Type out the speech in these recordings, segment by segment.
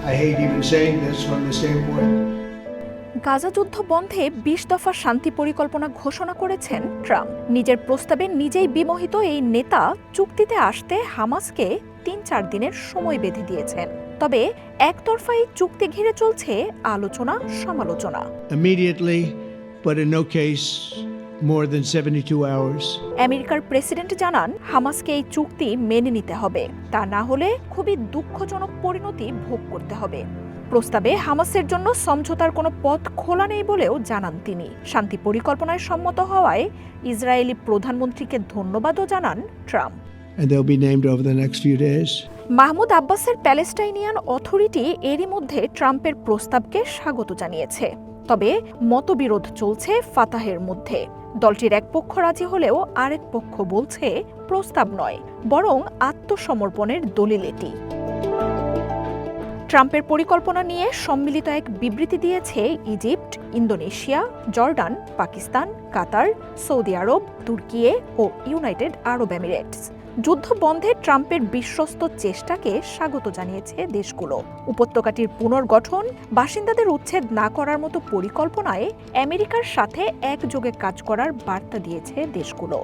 I hate even saying this from the standpoint. Gaza যুদ্ধ বন্ধে ২০ দফা শান্তি পরিকল্পনা ঘোষণা করেছেন ট্রাম্প। নিজের প্রস্তাবে নিজেই বিমোহিত এই নেতা চুক্তিতে আসতে হামাসকে ৩-৪ দিনের সময় বেঁধে দিয়েছেন। তবে একতরফা এই চুক্তি ঘিরে চলছে আলোচনা সমালোচনা। Immediately, but in no case more than 72 hours. আমেরিকার প্রেসিডেন্ট জানান হামাসকে এই চুক্তি মেনে নিতে হবে, তা না হলে খুবই দুঃখজনক পরিণতি ভোগ করতে হবে। প্রস্তাবে হামাসের জন্য সমঝোতার কোনো পথ খোলা নেই বলেও জানান তিনি। শান্তি পরিকল্পনায় সম্মত হওয়ায় ইসরায়েলি প্রধানমন্ত্রীকে ধন্যবাদও জানান Trump. And they'll be named over the next few days. Mahmud আব্বাসের প্যালেস্টাইনিয়ান অথরিটি এরই মধ্যে ট্রাম্পের প্রস্তাবকে স্বাগত জানিয়েছে। তবে মতবিরোধ চলছে ফাতাহের মধ্যে। দলটির এক পক্ষ রাজি হলেও আরেক পক্ষ বলছে প্রস্তাব নয়, বরং আত্মসমর্পণের দলিল এটি। ট্রাম্পের পরিকল্পনা নিয়ে সম্মিলিত এক বিবৃতি দিয়েছে ইজিপ্ট, ইন্দোনেশিয়া, জর্ডান, পাকিস্তান, কাতার, সৌদি আরব, তুর্কি ও ইউনাইটেড আরব এমিরেটস। যুদ্ধ বন্ধে ট্রাম্পের বিশ্বস্ত চেষ্টাকে স্বাগত জানিয়েছে দেশগুলো। উপত্যকাটির পুনর্গঠন, বাসিন্দাদের উচ্ছেদ না করার মতো পরিকল্পনায় আমেরিকার সাথে একযোগে কাজ করার বার্তা দিয়েছে দেশগুলো।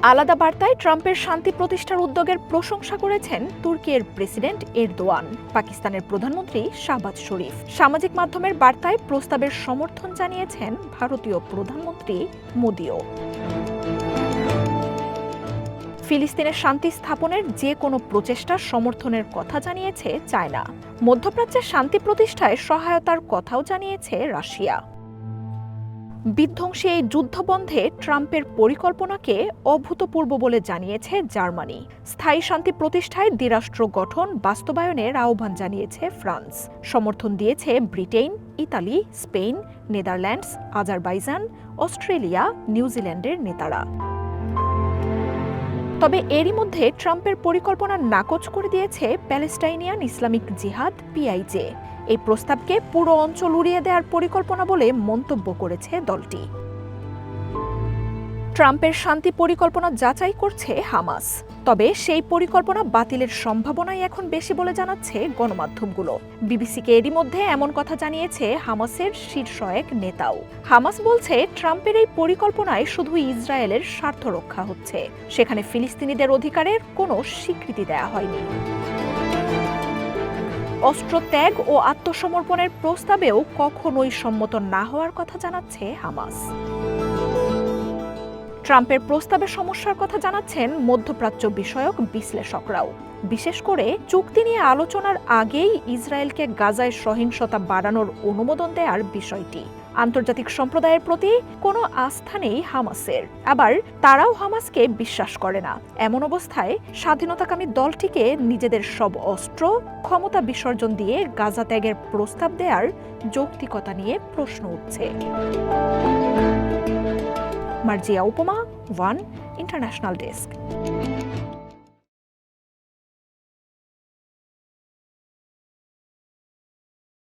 আলাদা বার্তায় ট্রাম্পের শান্তি প্রতিষ্ঠার উদ্যোগের প্রশংসা করেছেন তুর্কির প্রেসিডেন্ট এরদোয়ান, পাকিস্তানের প্রধানমন্ত্রী শাহবাজ শরীফ। সামাজিক মাধ্যমের বার্তায় প্রস্তাবের সমর্থন জানিয়েছেন ভারতীয় প্রধানমন্ত্রী মোদিও। ফিলিস্তিনের শান্তি স্থাপনের যে কোনো প্রচেষ্টার সমর্থনের কথা জানিয়েছে চায়না। মধ্যপ্রাচ্যের শান্তি প্রতিষ্ঠায় সহায়তার কথাও জানিয়েছে রাশিয়া। বিধ্বংসী এই যুদ্ধবন্ধে ট্রাম্পের পরিকল্পনাকে অভূতপূর্ব বলে জানিয়েছে জার্মানি। স্থায়ী শান্তি প্রতিষ্ঠায় দ্বিরাষ্ট্র গঠন বাস্তবায়নের আহ্বান জানিয়েছে ফ্রান্স। সমর্থন দিয়েছে Britain, Italy, Spain, Netherlands, Azerbaijan, Australia, নিউজিল্যান্ডের নেতারা। তবে এরই মধ্যে ট্রাম্পের পরিকল্পনা নাকচ করে দিয়েছে প্যালেস্টাইনিয়ান ইসলামিক জিহাদ পিআইজে। এই প্রস্তাবকে পুরো অঞ্চল উড়িয়ে দেওয়ার পরিকল্পনা বলে মন্তব্য করেছে দলটি। ট্রাম্পের শান্তি পরিকল্পনা যাচাই করছে হামাস। তবে সেই পরিকল্পনা বাতিলের সম্ভাবনাই এখন বেশি বলে জানাচ্ছে গণমাধ্যমগুলো। বিবিসিকে এরই মধ্যে এমন কথা জানিয়েছে হামাসের শীর্ষ এক নেতাও। হামাস বলছে ট্রাম্পের এই পরিকল্পনায় শুধু ইসরায়েলের স্বার্থ রক্ষা হচ্ছে, সেখানে ফিলিস্তিনিদের অধিকারের কোনো স্বীকৃতি দেয়া হয়নি। অস্ত্র ত্যাগ ও আত্মসমর্পণের প্রস্তাবেও কখনোই সম্মত না হওয়ার কথা জানাচ্ছে হামাস। ট্রাম্পের প্রস্তাবে সমস্যার কথা জানাচ্ছেন মধ্যপ্রাচ্য বিষয়ক বিশ্লেষকরাও। বিশেষ করে চুক্তি নিয়ে আলোচনার আগেই ইসরায়েলকে গাজায় সহিংসতা বাড়ানোর অনুমোদন দেওয়ার বিষয়টি। আন্তর্জাতিক সম্প্রদায়ের প্রতি কোনো আস্থা নেই হামাসের, আবার তারাও হামাসকে বিশ্বাস করে না। এমন অবস্থায় স্বাধীনতাকামী দলটিকে নিজেদের সব অস্ত্র ক্ষমতা বিসর্জন দিয়ে গাজা ত্যাগের প্রস্তাব দেওয়ার যৌক্তিকতা নিয়ে প্রশ্ন উঠছে। মার্জিয়া উপমা, ওয়ান ইন্টারন্যাশনাল ডেস্ক।